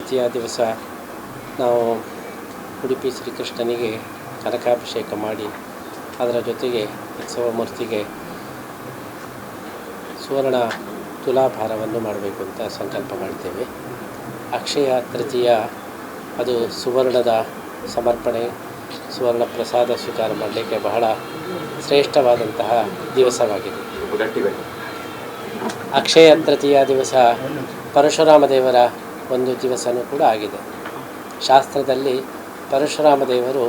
ತೃತೀಯ ದಿವಸ ನಾವು ಉಡುಪಿ ಶ್ರೀಕೃಷ್ಣನಿಗೆ ಕನಕಾಭಿಷೇಕ ಮಾಡಿ ಅದರ ಜೊತೆಗೆ ಉತ್ಸವ ಮೂರ್ತಿಗೆ ಸುವರ್ಣ ತುಲಾಭಾರವನ್ನು ಮಾಡಬೇಕು ಅಂತ ಸಂಕಲ್ಪ ಮಾಡ್ತೇವೆ. ಅಕ್ಷಯ ತೃತೀಯ ಅದು ಸುವರ್ಣದ ಸಮರ್ಪಣೆ, ಸುವರ್ಣ ಪ್ರಸಾದ ಸ್ವೀಕಾರ ಮಾಡಲಿಕ್ಕೆ ಬಹಳ ಶ್ರೇಷ್ಠವಾದಂತಹ ದಿವಸವಾಗಿದೆ. ಅಕ್ಷಯ ತೃತೀಯ ದಿವಸ ಪರಶುರಾಮ ದೇವರ ಒಂದು ದಿವಸವೂ ಕೂಡ ಆಗಿದೆ. ಶಾಸ್ತ್ರದಲ್ಲಿ ಪರಶುರಾಮ ದೇವರು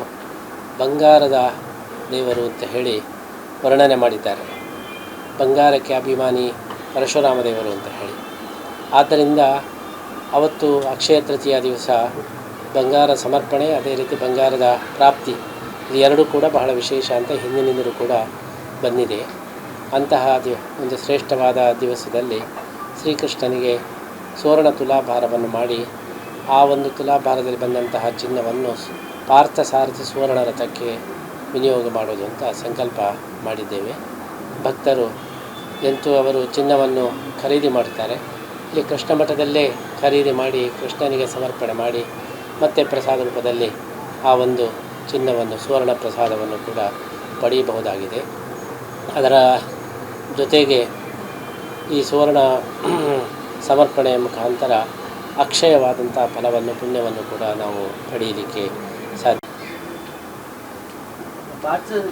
ಬಂಗಾರದ ದೇವರು ಅಂತ ಹೇಳಿ ವರ್ಣನೆ ಮಾಡಿದ್ದಾರೆ. ಬಂಗಾರಕ್ಕೆ ಅಭಿಮಾನಿ ಪರಶುರಾಮ ದೇವರು ಅಂತ ಹೇಳಿ. ಆದ್ದರಿಂದ ಅವತ್ತು ಅಕ್ಷಯ ತೃತೀಯ ದಿವಸ ಬಂಗಾರ ಸಮರ್ಪಣೆ, ಅದೇ ರೀತಿ ಬಂಗಾರದ ಪ್ರಾಪ್ತಿ, ಇದು ಎರಡೂ ಕೂಡ ಬಹಳ ವಿಶೇಷ ಅಂತ ಹಿಂದಿನಿಂದಲೂ ಕೂಡ ಬಂದಿದೆ. ಅಂತಹ ಒಂದು ಶ್ರೇಷ್ಠವಾದ ದಿವಸದಲ್ಲಿ ಶ್ರೀಕೃಷ್ಣನಿಗೆ ಸುವರ್ಣ ತುಲಾಭಾರವನ್ನು ಮಾಡಿ ಆ ಒಂದು ತುಲಾಭಾರದಲ್ಲಿ ಬಂದಂತಹ ಚಿನ್ನವನ್ನು ಪಾರ್ಥಸಾರಥಿ ಸುವರ್ಣ ರಥಕ್ಕೆ ವಿನಿಯೋಗ ಮಾಡೋದು ಅಂತ ಸಂಕಲ್ಪ ಮಾಡಿದ್ದೇವೆ. ಭಕ್ತರು ಎಂತೂ ಅವರು ಚಿನ್ನವನ್ನು ಖರೀದಿ ಮಾಡ್ತಾರೆ. ಇಲ್ಲಿ ಕೃಷ್ಣ ಮಠದಲ್ಲೇ ಖರೀದಿ ಮಾಡಿ ಕೃಷ್ಣನಿಗೆ ಸಮರ್ಪಣೆ ಮಾಡಿ ಮತ್ತೆ ಪ್ರಸಾದ ರೂಪದಲ್ಲಿ ಆ ಒಂದು ಚಿನ್ನವನ್ನು ಸುವರ್ಣ ಪ್ರಸಾದವನ್ನು ಕೂಡ ಪಡೆಯಬಹುದಾಗಿದೆ. ಅದರ ಜೊತೆಗೆ ಈ ಸುವರ್ಣ ಸಮರ್ಪಣೆಯ ಮುಖಾಂತರ ಅಕ್ಷಯವಾದಂಥ ಫಲವನ್ನು ಪುಣ್ಯವನ್ನು ಕೂಡ ನಾವು ಪಡೆಯಲಿಕ್ಕೆ ಸಾಧ್ಯ.